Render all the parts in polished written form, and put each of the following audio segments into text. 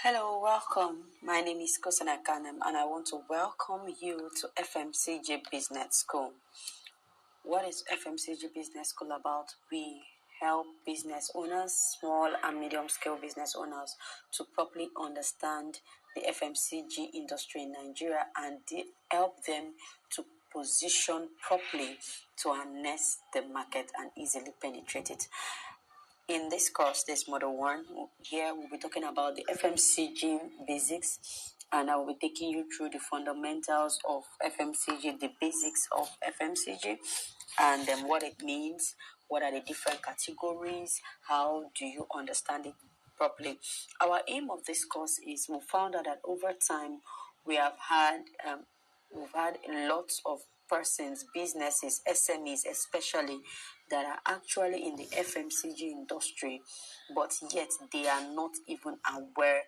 Hello, welcome. My name is Kosana Kanem and I want to welcome you to FMCG Business School. What is FMCG Business School about? We help business owners, small and medium scale business owners, to properly understand the FMCG industry in Nigeria and help them to position properly to harness the market and easily penetrate it. In this course, this model 1, here we'll be talking about the FMCG basics, and I will be taking you through the fundamentals of FMCG, the basics of FMCG, and then what it means, what are the different categories, how do you understand it properly. Our aim of this course is we found out that over time we've had lots of persons, businesses, SMEs especially, that are actually in the FMCG industry, but yet they are not even aware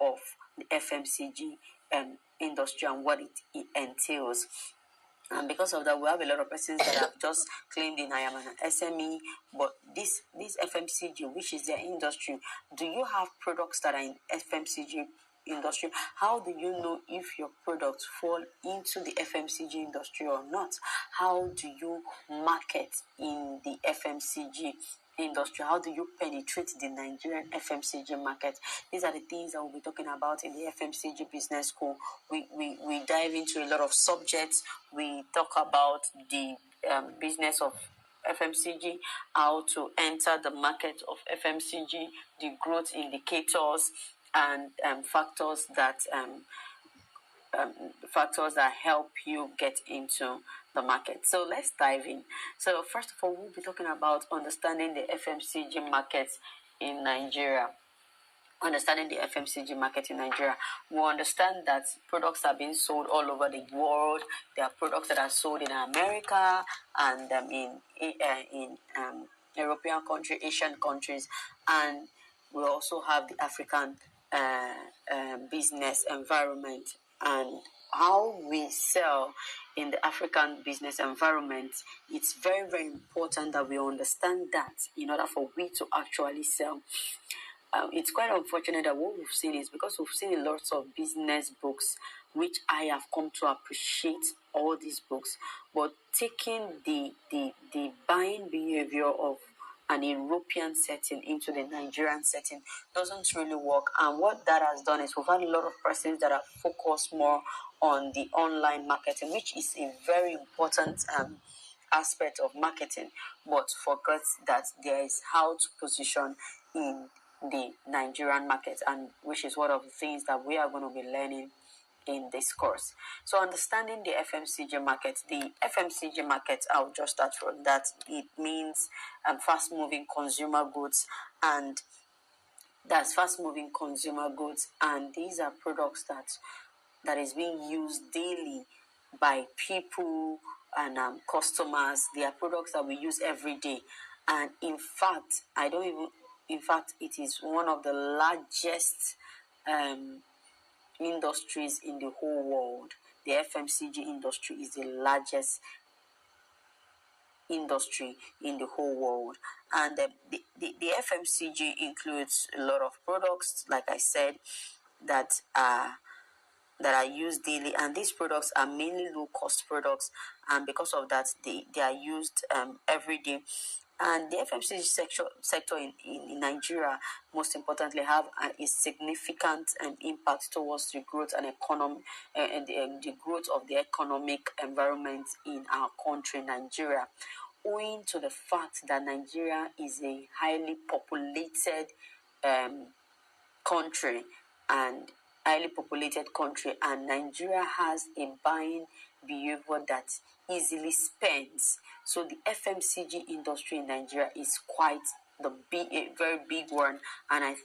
of the FMCG industry and what it entails. And because of that, we have a lot of persons that have just claimed I am an SME, but this FMCG, which is their industry, do you have products that are in FMCG industry? How do you know if your products fall into the FMCG industry or not? How do you market in the FMCG industry? How do you penetrate the Nigerian FMCG market? These are the things that we'll be talking about in the FMCG Business School. We dive into a lot of subjects. We talk about the business of FMCG, how to enter the market of FMCG, the growth indicators, and factors that help you get into the market. So let's dive in. So first of all, we'll be talking about understanding the FMCG market in Nigeria. Understanding the FMCG market in Nigeria, we understand that products are being sold all over the world. There are products that are sold in America and in European countries, Asian countries, and we also have the African business environment, and how we sell in the African business environment. It's very, very important that we understand that in order for we to actually sell. It's quite unfortunate that what we've seen is, because we've seen lots of business books, which I have come to appreciate all these books, but taking the buying behavior of an European setting into the Nigerian setting doesn't really work. And what that has done is we've had a lot of persons that are focused more on the online marketing, which is a very important aspect of marketing, but forget that there is how to position in the Nigerian market, and which is one of the things that we are going to be learning in this course. So understanding the FMCG market. The FMCG market, I'll just start from that. It means fast-moving consumer goods, and that's fast-moving consumer goods, and these are products that is being used daily by people and customers. They are products that we use every day, and in fact, it is one of the largest industries in the whole world. The FMCG industry is the largest industry in the whole world, and the FMCG includes a lot of products, like I said, that are used daily, and these products are mainly low-cost products, and because of that, they are used every day. And the FMCG sector in Nigeria, most importantly, have a significant impact towards the growth and economy, the growth of the economic environment in our country, Nigeria, owing to the fact that Nigeria is a highly populated country, and Nigeria has a buying behavior that easily spends. So the FMCG industry in Nigeria is quite a very big one, and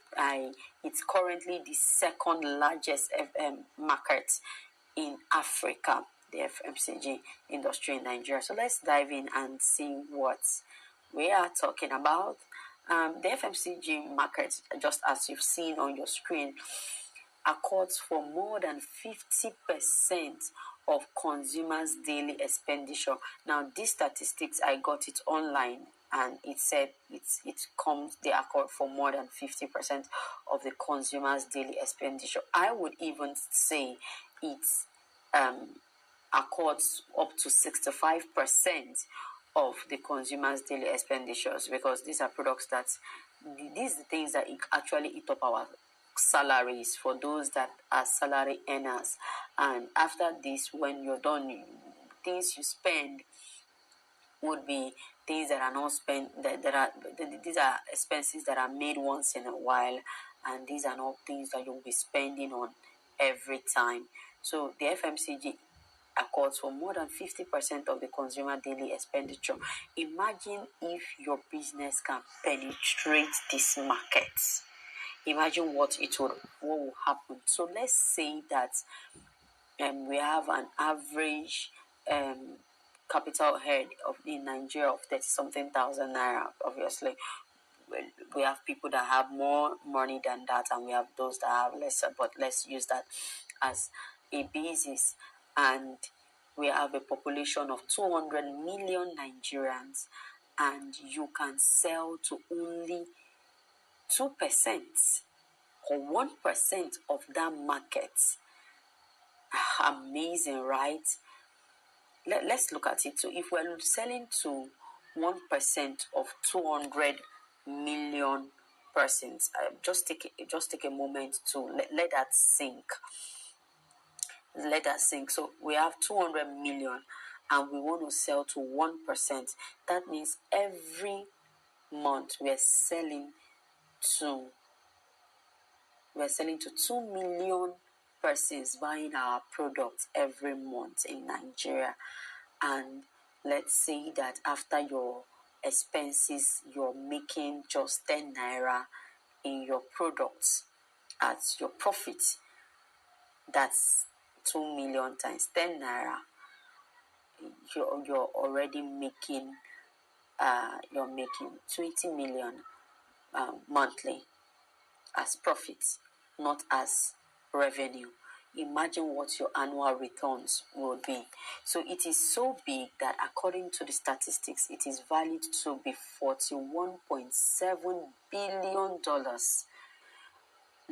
it's currently the second largest market in Africa, the FMCG industry in Nigeria. So let's dive in and see what we are talking about. The FMCG market, just as you've seen on your screen, accounts for more than 50% of consumers' daily expenditure. Now, these statistics, I got it online. and it said they accord for more than 50% of the consumer's daily expenditure. I would even say it accords up to 65% of the consumer's daily expenditures, because these are products that these are the things that actually eat up our salaries for those that are salary earners. And after this, when you're done, things you spend would be things that are not spent, these are expenses that are made once in a while, and these are not things that you'll be spending on every time. So the FMCG accords for more than 50% of the consumer daily expenditure. Imagine if your business can penetrate this market. Imagine what will happen. So let's say that we have an average capital head in Nigeria of 30 something thousand naira. Obviously, we have people that have more money than that, and we have those that have lesser, but let's use that as a basis. And we have a population of 200 million Nigerians, and you can sell to only 2% or 1% of that market. Amazing, right? Let's look at it. So if we're selling to 1% of 200 million persons, just take a moment to let that sink. Let that sink. So we have 200 million, and we want to sell to 1%. That means every month we're selling to 2 million persons buying our products every month in Nigeria. And let's say that after your expenses, you're making just 10 naira in your products as your profit. That's 2 million times 10 naira. You're already making 20 million monthly as profits, not as revenue. Imagine what your annual returns will be. So it is so big that according to the statistics, it is valued to be $41.7 billion.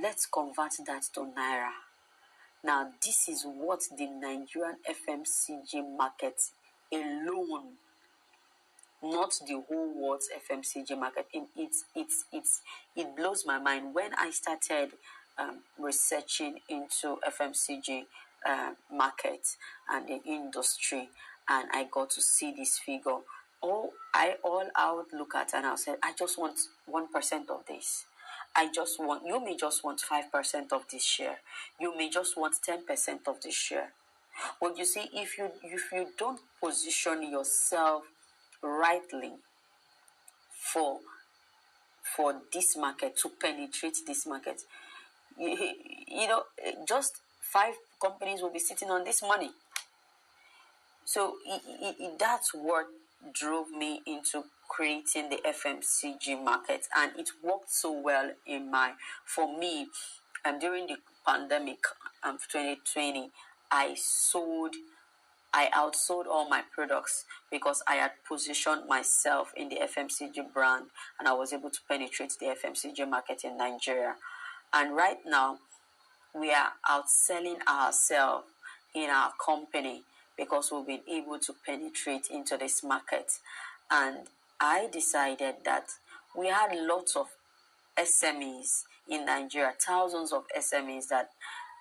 Let's convert that to naira. Now, this is what the Nigerian FMCG market alone, not the whole world's FMCG market. It blows my mind. When I started researching into FMCG market and the industry, and I got to see this figure, all I would look at, and I said, I just want 1% of this. You may just want 5% of this share. You may just want 10% of this share. But you see, if you don't position yourself rightly for this market, to penetrate this market, just 5 companies will be sitting on this money. So that's what drove me into creating the FMCG market, and it worked so well for me. During the pandemic of 2020, I outsold all my products because I had positioned myself in the FMCG brand, and I was able to penetrate the FMCG market in Nigeria. And right now, we are outselling ourselves in our company because we've been able to penetrate into this market. And I decided that we had lots of SMEs in Nigeria, thousands of SMEs that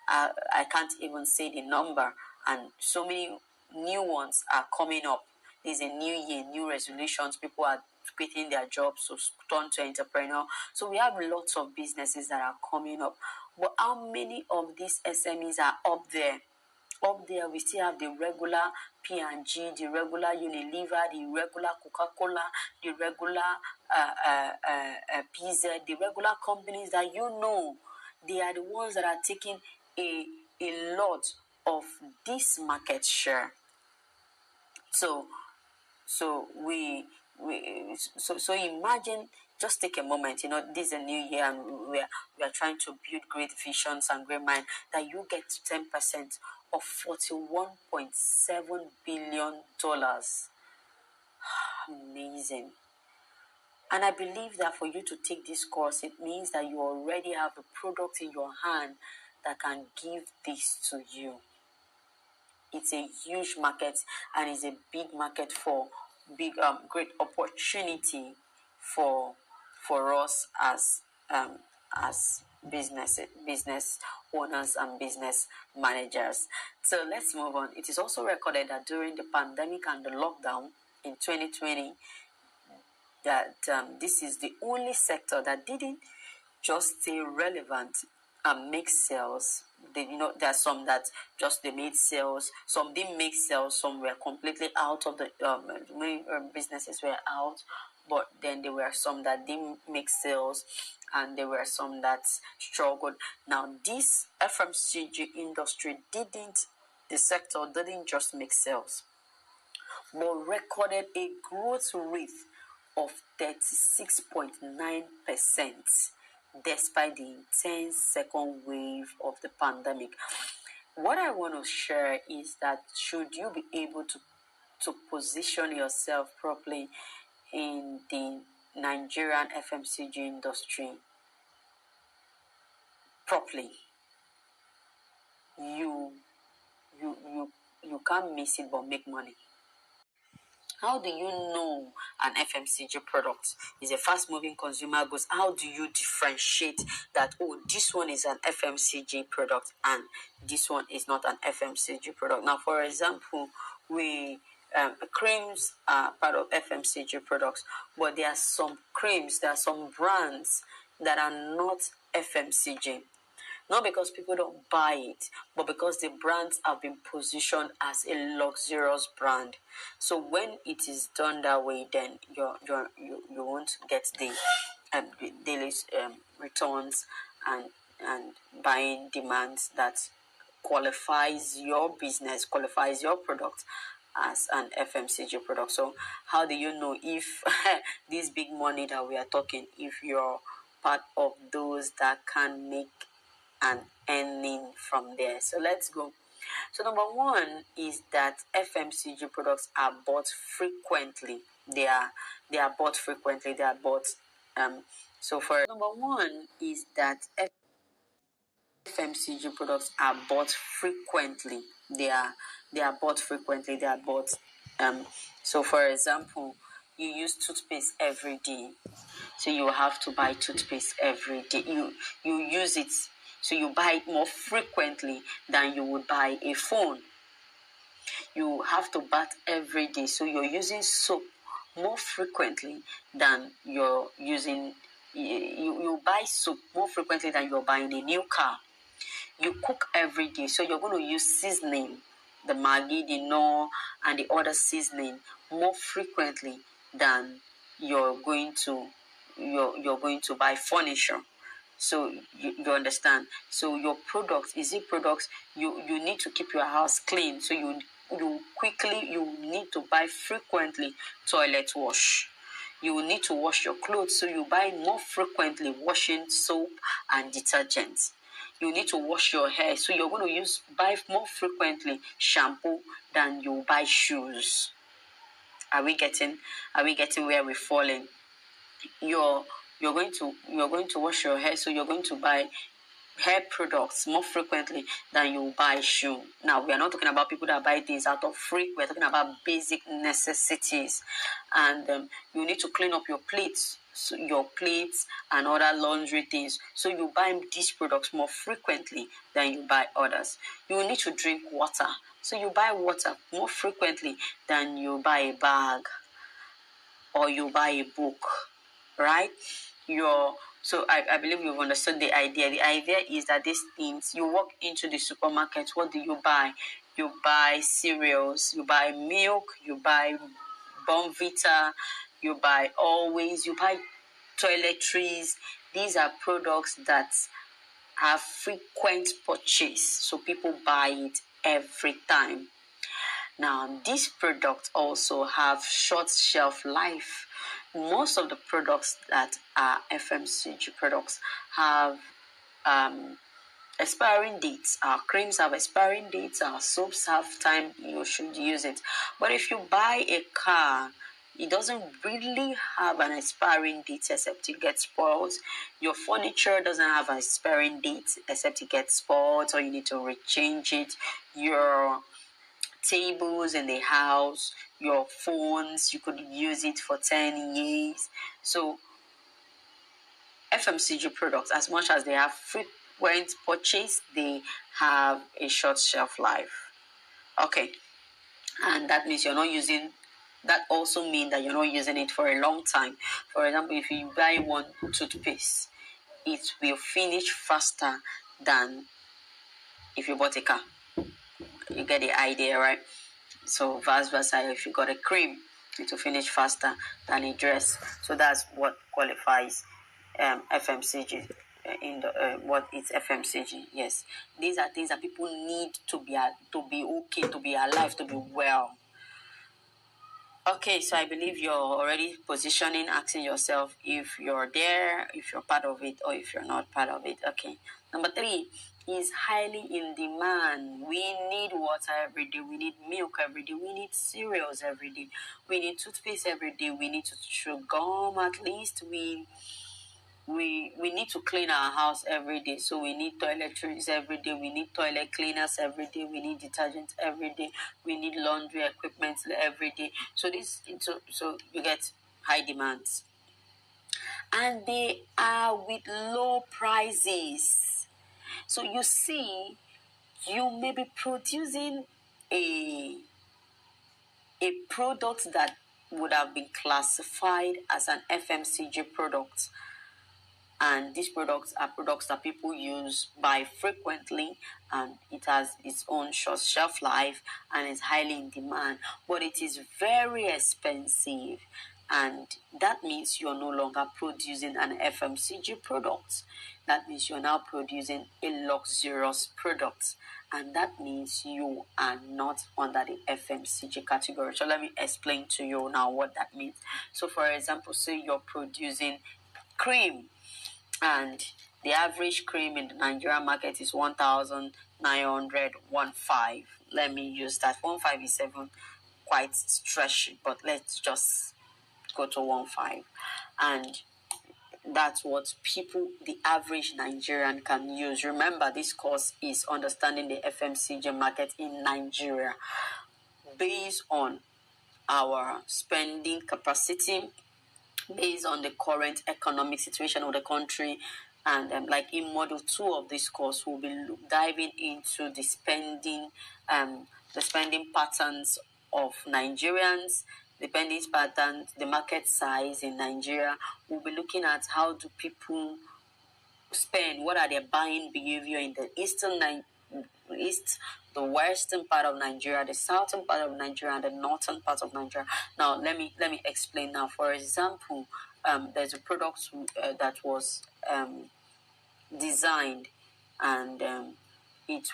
I can't even say the number, and so many new ones are coming up. There's a new year, new resolutions. People are quitting their jobs to turn to entrepreneur. So we have lots of businesses that are coming up. But how many of these SMEs are up there? Up there, we still have the regular P&G, the regular Unilever, the regular Coca-Cola, the regular PZ, the regular companies that they are the ones that are taking a lot of this market share. So imagine, just take a moment, this is a new year, and we are trying to build great visions and great mind, that you get 10% of $41.7 billion. Amazing. And I believe that for you to take this course, it means that you already have a product in your hand that can give this to you. It's a huge market, and it's a big market for great opportunity for us as business owners and business managers. So let's move on. It is also recorded that during the pandemic and the lockdown in 2020, that this is the only sector that didn't just stay relevant and make sales. There are some that just they made sales, some didn't make sales, some were completely out of the many businesses were out, but then there were some that didn't make sales, and there were some that struggled. Now this FMCG industry the sector didn't just make sales, but recorded a growth rate of 36.9% despite the intense second wave of the pandemic. What I want to share is that should you be able to position yourself properly in the Nigerian FMCG industry properly, you can't miss it but make money. How do you know an FMCG product is a fast-moving consumer goods? How do you differentiate that, this one is an FMCG product and this one is not an FMCG product? Now, for example, creams are part of FMCG products, but there are some brands that are not FMCG. Not because people don't buy it, but because the brands have been positioned as a luxurious brand. So when it is done that way, then you won't get the daily returns and buying demands that qualifies your business, qualifies your product as an FMCG product. So how do you know if this big money that we are talking, if you're part of those that can make and earning from there? So let's go. So number one is that FMCG products are bought frequently. They are bought frequently. They are bought. So for number one is that FMCG products are bought frequently. They are bought frequently. They are bought. So for example, you use toothpaste every day, so you have to buy toothpaste every day. You use it. So you buy it more frequently than you would buy a phone. You have to bath every day. So you're using soap more frequently than you're using, you buy soap more frequently than you're buying a new car. You cook every day. So you're going to use seasoning, the Maggi, the Knorr, and the other seasoning more frequently than you're going to buy furniture. So you understand. So your products, you need to keep your house clean. So you need to buy frequently toilet wash. You will need to wash your clothes, so you buy more frequently washing soap and detergent. You need to wash your hair, so you're going to buy more frequently shampoo than you buy shoes. Are we getting where we're falling? You're going to wash your hair, so you're going to buy hair products more frequently than you buy shoe. Now, we are not talking about people that buy things out of free. We're talking about basic necessities. And you need to clean up your plates, and other laundry things. So you buy these products more frequently than you buy others. You need to drink water. So you buy water more frequently than you buy a bag or you buy a book, right? So I believe you've understood the idea. The idea is that these things, you walk into the supermarket, what do you buy? You buy cereals, you buy milk, you buy Bonvita, you buy Always, you buy toiletries. These are products that have frequent purchase, so people buy it every time. Now, these products also have short shelf life. Most of the products that are FMCG products have expiring dates. Our creams have expiring dates. Our soaps have time you should use it. But if you buy a car, it doesn't really have an expiring date except it gets spoiled. Your furniture doesn't have an expiring date except it gets spoiled, or you need to rechange it. Your tables in the house, your phones, you could use it for 10 years. So FMCG products, as much as they have frequent purchase, they have a short shelf life. Okay, and that means you're not using. That also means that you're not using it for a long time. For example, if you buy one toothpaste, it will finish faster than if you bought a car. You get the idea, right? So vice versa, if you got a cream, it will finish faster than a dress. So that's what qualifies FMCG. What is FMCG? Yes, these are things that people need to be okay, to be alive, to be well. Okay, so I believe you're already positioning, asking yourself if you're there, if you're part of it, or if you're not part of it. Okay. Number 3 is highly in demand. We need water every day. We need milk every day. We need cereals every day. We need toothpaste every day. We need to chew gum at least. We need to clean our house every day, so we need toiletries every day, we need toilet cleaners every day, we need detergent every day, we need laundry equipment every day. So you get high demands, and they are with low prices. So you see, you may be producing a product that would have been classified as an FMCG product, and these products are products that people buy frequently, and it has its own short shelf life and is highly in demand, but it is very expensive, and that means you're no longer producing an FMCG product. That means you're now producing a luxurious product, and that means you are not under the FMCG category. So let me explain to you now what that means. So for example, say you're producing cream, and the average cream in the Nigerian market is 1,900, 1,500. Let me use that. 1,500 is even quite stretchy, but let's just go to 1,500. And that's what the average Nigerian can use. Remember, this course is understanding the FMCG market in Nigeria based on our spending capacity, based on the current economic situation of the country. And like in module 2 of this course, we'll be diving into the spending patterns of Nigerians, the spending patterns, the market size in Nigeria. We'll be looking at how do people spend, what are their buying behavior in the east, the western part of Nigeria, the southern part of Nigeria, and the northern part of Nigeria. Now, let me explain. Now, for example, there's a product that was designed, and it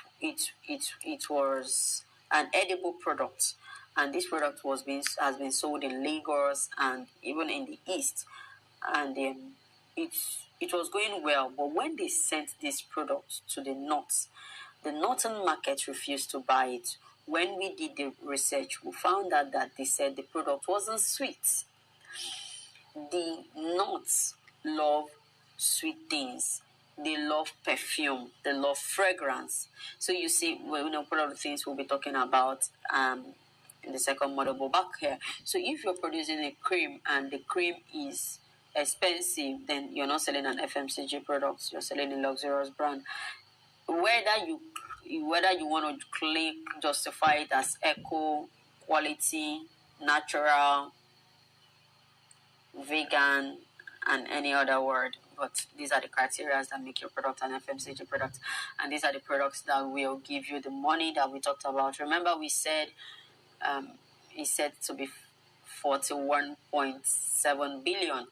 was an edible product, and this product has been sold in Lagos and even in the east, and it was going well. But when they sent this product to the north, the northern market refused to buy it. When we did the research, we found out that they said the product wasn't sweet. The North love sweet things. They love perfume. They love fragrance. So you see, one of the things we'll be talking about in the second model, but back here. So if you're producing a cream and the cream is expensive, then you're not selling an FMCG product. You're selling a luxurious brand. Whether you want to justify it as eco, quality, natural, vegan, and any other word, but these are the criteria that make your product an FMCG product, and these are the products that will give you the money that we talked about. Remember, we said it's said to be $41.7 billion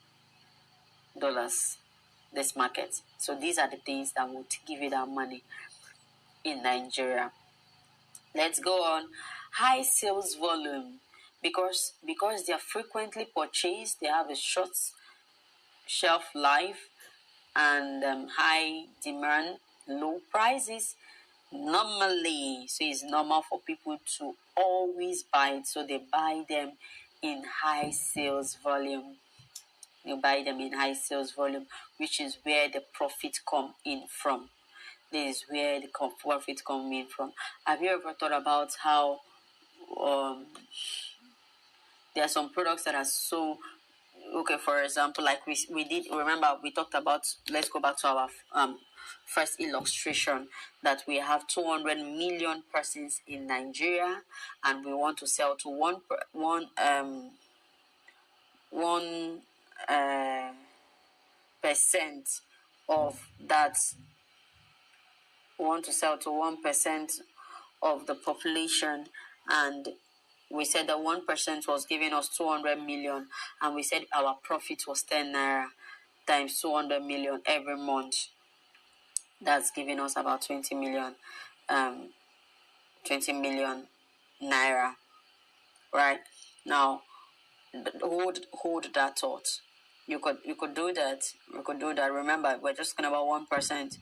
this market. So these are the things that would give you that money in Nigeria. Let's go on. High sales volume, because they are frequently purchased, they have a short shelf life, and high demand, low prices. Normally, so it's normal for people to always buy it, so they buy them in high sales volume. You buy them in high sales volume, which is where the profit come in from. This is where the profit come in from. Have you ever thought about how there are some products that are so okay? For example, like we did. Remember, we talked about. Let's go back to our first illustration that we have 200 million persons in Nigeria, and we want to sell to one percent of that. We want to sell to 1% of the population, and we said that 1% was giving us 200 million, and we said our profit was 10 naira times 200 million every month. That's giving us about 20 million naira. Right now, hold that thought. You could do that. We could do that. Remember, we're just talking about 1%.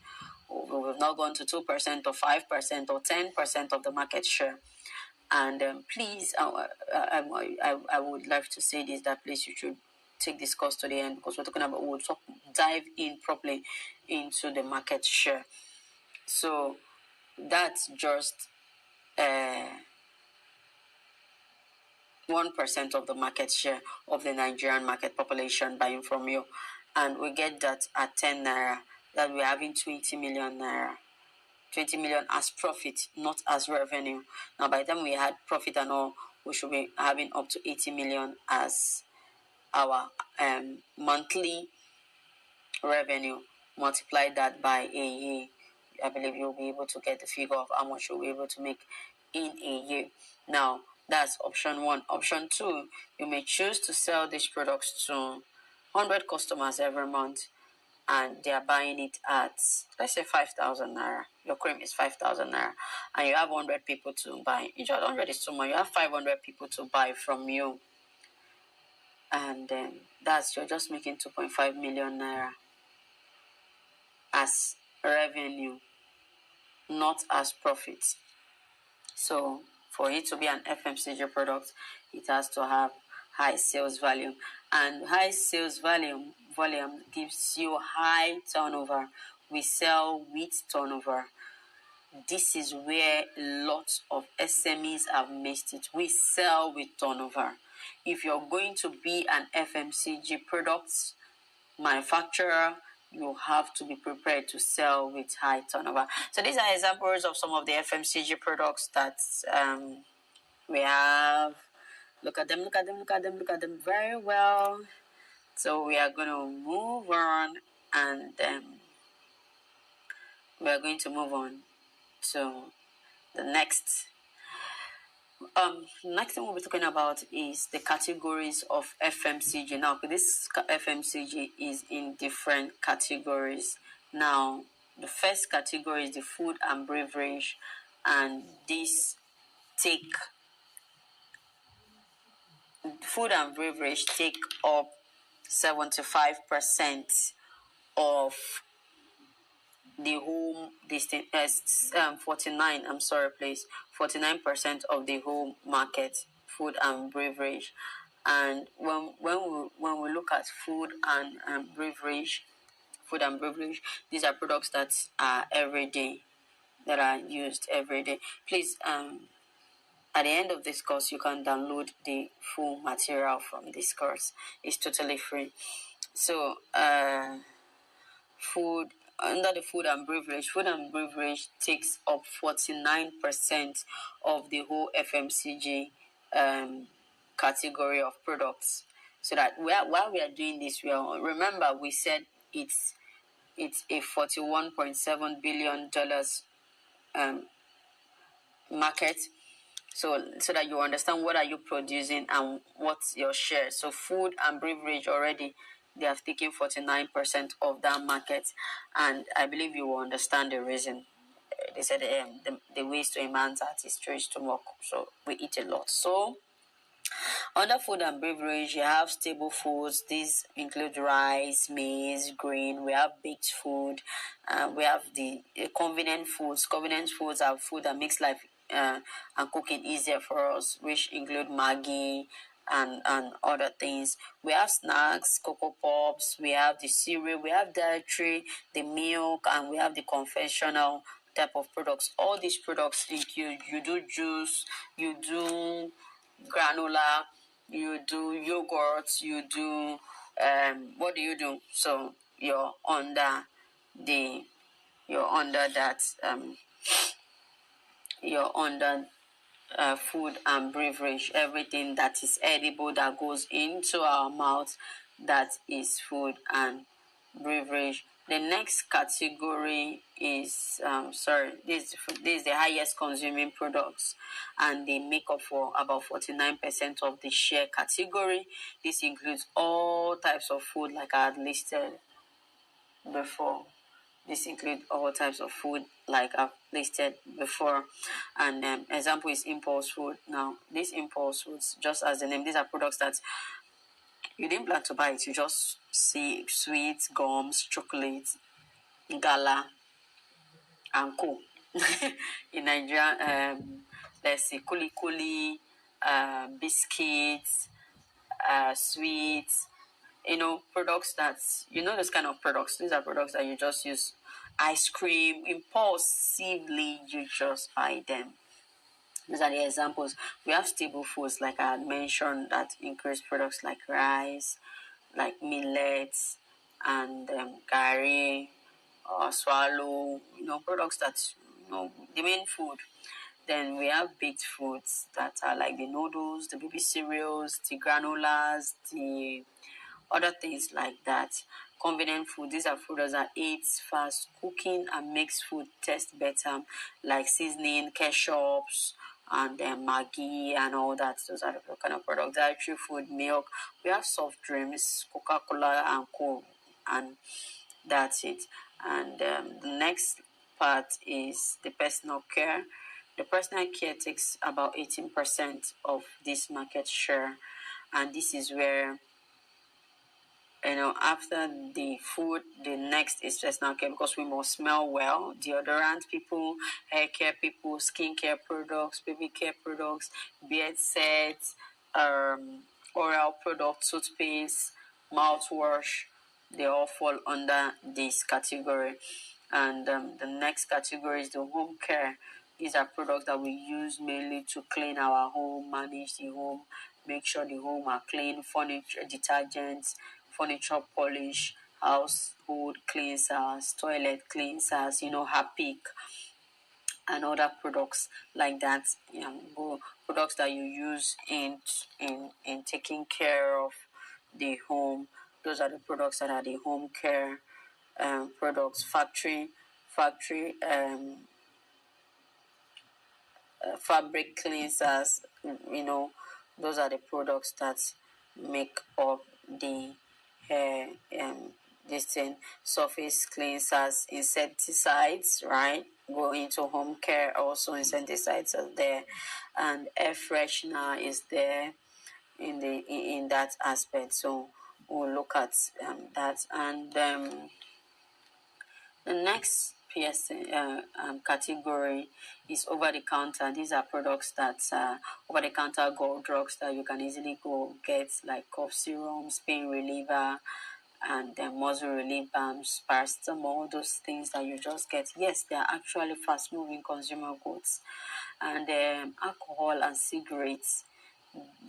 We've not gone to 2% or 5% or 10% of the market share. And please, I would like to say this, that please you should take this course to the end, because we're talking about, dive in properly into the market share. So that's just 1% of the market share of the Nigerian market population buying from you. And we get that at 10 naira, that we're having 20 million naira. 20 million as profit, not as revenue. Now, by the time we had profit and all, we should be having up to 80 million as our monthly revenue. Multiply that by a year. I believe you'll be able to get the figure of how much you'll be able to make in a year. Now, that's option one. Option two, you may choose to sell these products to 100 customers every month, and they are buying it at, let's say, 5,000 naira. Your cream is 5,000 naira, and you have 100 people to buy. 100 is too much. You have 500 people to buy from you, and then you're just making 2.5 million naira as revenue, not as profit. So for it to be an FMCG product, it has to have high sales volume, and high sales volume gives you high turnover. We sell with turnover. This is where lots of SMEs have missed it. We sell with turnover. If you're going to be an FMCG products manufacturer, you have to be prepared to sell with high turnover. So these are examples of some of the FMCG products that we have. Look at them very well. So we are going to move on, and we are going to move on to the next. Next thing we'll be talking about is the categories of FMCG. Now, this FMCG is in different categories. Now, the first category is the food and beverage, and food and beverage take up 75% of the whole 49% of the whole market, food and beverage. And when we look at food and beverage, these are products that are everyday, that are used every day. Please, at the end of this course, you can download the full material from this course. It's totally free. So under the food and beverage takes up 49% of the whole FMCG category of products. So that while we are doing this, remember we said it's a $41.7 billion market. So that you understand what are you producing and what's your share. So food and beverage already, they have taken 49% of that market, and I believe you will understand the reason. They said the waste to a man's heart is through his stomach, so we eat a lot. So under food and beverage, you have staple foods. These include rice, maize, grain. We have baked food. We have the convenient foods. Convenient foods are food that makes life and cooking easier for us, which include Maggi and other things. We have snacks, cocoa pops, we have the cereal, we have dietary, the milk, and we have the conventional type of products. All these products include, you do juice, you do granola, you do yogurt, you do what do you do? So the you're under that you're under food and beverage, everything that is edible that goes into our mouth, that is food and beverage. The next category is this is the highest consuming products, and they make up for about 49% of the share category. This includes all types of food like I had listed before. This includes all types of food like I've listed before. And example is impulse food. Now, these impulse foods, just as the name, these are products that you didn't plan to buy it. You just see sweets, gums, chocolates, gala, and co. In Nigeria, let's see, kuli kuli, biscuits, sweets, products that, those kind of products. These are products that you just use. Ice cream, impulsively, you just buy them. These are the examples. We have stable foods, like I had mentioned, that increase products like rice, like millets, and curry, or swallow, products that, the main food. Then we have baked foods that are like the noodles, the baby cereals, the granolas, the other things like that. Convenient food, these are food that aids fast cooking and makes food taste better, like seasoning, ketchups, and Maggi and all that. Those are the kind of products. Dietary food, milk. We have soft drinks, Coca-Cola and Coke, and that's it. And the next part is the personal care. The personal care takes about 18% of this market share, and this is where, after the food, the next is personal care, because we must smell well. Deodorant people, hair care people, skin care products, baby care products, beard sets, oral products, toothpaste, mouthwash, they all fall under this category. And the next category is the home care. These are products that we use mainly to clean our home, manage the home, make sure the home are clean, furniture, detergents, furniture polish, household cleansers, toilet cleansers, Harpic, and other products like that. Products that you use in taking care of the home. Those are the products that are the home care products. Factory fabric cleansers, those are the products that make up the hair, this thing. Surface cleansers, insecticides, right? Go into home care, also insecticides are there, and air freshener is there in that aspect. So we'll look at that. And the next category is over-the-counter. These are products that over-the-counter gold drugs that you can easily go get, like cough serums, pain reliever, and muscle relief balms, paracetamol, those things that you just get. Yes, they are actually fast-moving consumer goods. And alcohol and cigarettes,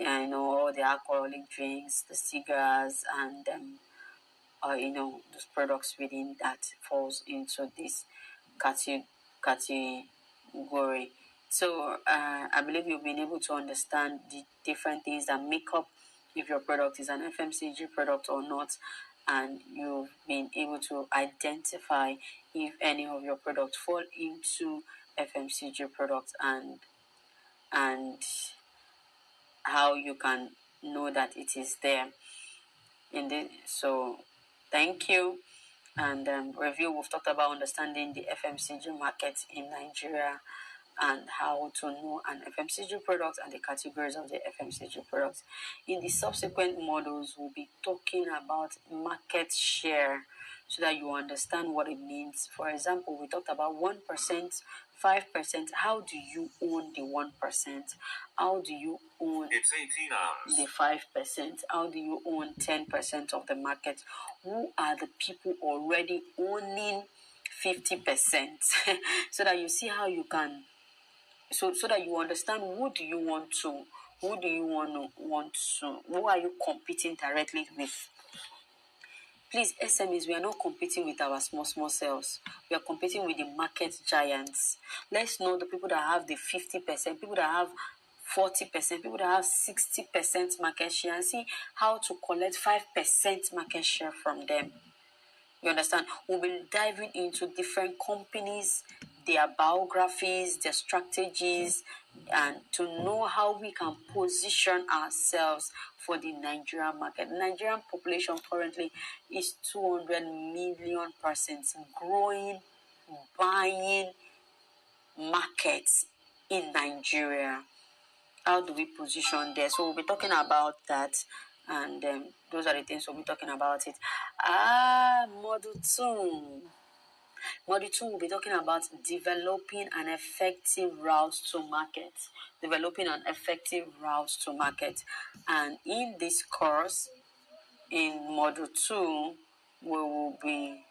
all the alcoholic drinks, the cigars, and those products within that falls into this category. So I believe you've been able to understand the different things that make up if your product is an FMCG product or not, and you've been able to identify if any of your products fall into FMCG products, and how you can know that it is there. So thank you. And review, we've talked about understanding the FMCG market in Nigeria, and how to know an FMCG product and the categories of the FMCG products. In the subsequent models, we'll be talking about market share, so that you understand what it means. For example, we talked about 1% 5%, how do you own the 1%? How do you own the 5%? How do you own 10% of the market? Who are the people already owning 50%? So that you see how you can, so that you understand who do you want to, who are you competing directly with? Please, SMEs, we are not competing with our small cells. We are competing with the market giants. Let's know the people that have the 50%, people that have 40%, people that have 60% market share, and see how to collect 5% market share from them. You understand? We'll be diving into different companies, their biographies, their strategies, and to know how we can position ourselves for the Nigerian market. The Nigerian population currently is 200 million persons, growing, buying markets in Nigeria. How do we position there? So we'll be talking about that, and those are the things we'll be talking about it. Model 2. Model 2 will be talking about developing an effective route to market. Developing an effective route to market. And in this course, in Model 2, we will be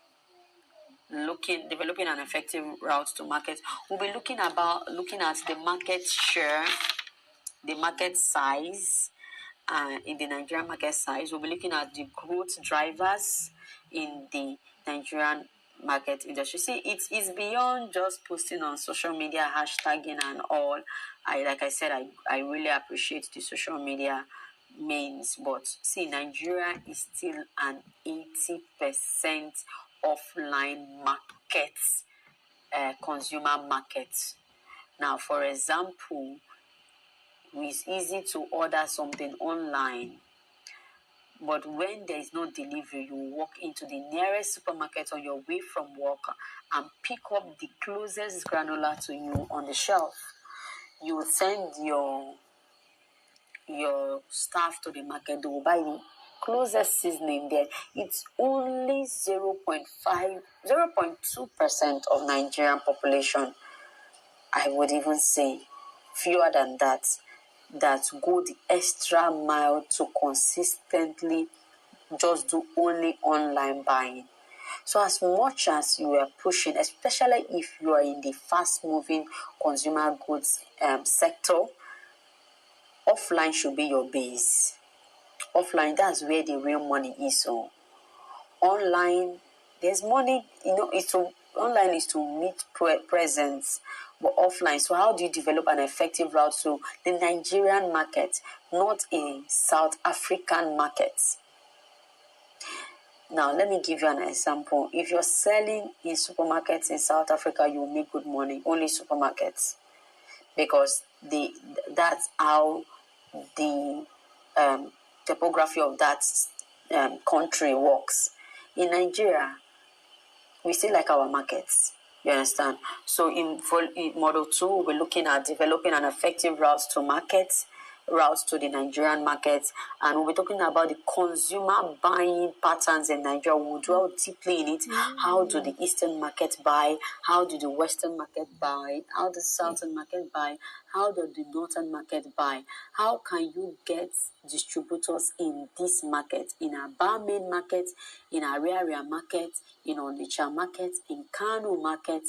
developing an effective route to market. We'll be looking at the market share, the market size, in the Nigerian market size. We'll be looking at the growth drivers in the Nigerian market industry. See, it is beyond just posting on social media, hashtagging and all. Like I said, I really appreciate the social media means, but see, Nigeria is still an 80% offline market, consumer market. Now, for example, it's easy to order something online, but when there is no delivery, you walk into the nearest supermarket on your way from work and pick up the closest granola to you on the shelf. You will send your staff to the market. They will buy the closest seasoning there. It's only 0.2% of Nigerian population. I would even say fewer than that go the extra mile to consistently just do only online buying. So as much as you are pushing, especially if you are in the fast-moving consumer goods sector, offline should be your base. Offline, that's where the real money is. So online, there's money, online is to meet presence, but offline. So how do you develop an effective route to the Nigerian market, not a South African market? Now, let me give you an example. If you're selling in supermarkets in South Africa, you will make good money, only supermarkets, because that's how the topography of that country works. In Nigeria, we still like our markets. You understand? So in Model 2, we're looking at developing an effective route to market, routes to the Nigerian market, and we'll be talking about the consumer buying patterns in Nigeria. We'll dwell deeply in it. How do the Eastern market buy? How do the Western market buy? How does the Southern market buy? How does the Northern market buy? How can you get distributors in this market, in Aba main market, in Ariaria market, in Onitsha market, in Kano market,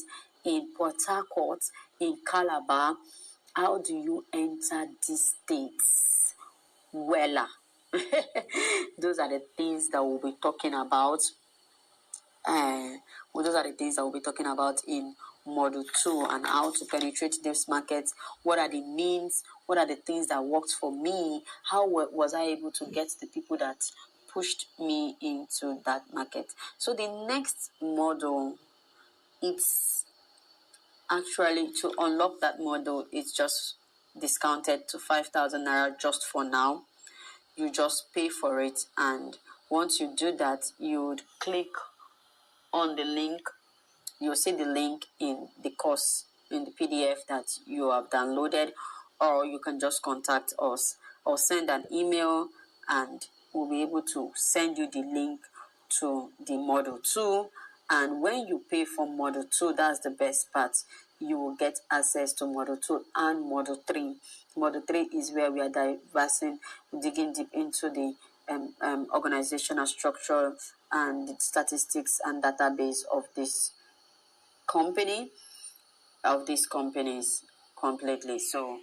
in Port Harcourt, in Calabar? How do you enter these states? Those are the things that we'll be talking about. Those are the things that we'll be talking about in Model 2, and how to penetrate these markets. What are the means? What are the things that worked for me? How was I able to get the people that pushed me into that market? So the next model, it's actually, to unlock that model, it's just discounted to 5,000 naira just for now. You just pay for it, and once you do that, you would click on the link. You'll see the link in the course, in the PDF that you have downloaded, or you can just contact us or send an email, and we'll be able to send you the link to the Model 2. And when you pay for Model 2, that's the best part. you will get access to Model 2 and Model 3. Model 3 is where we are digging deep into the organizational structure and the statistics and database of this company, of these companies completely. So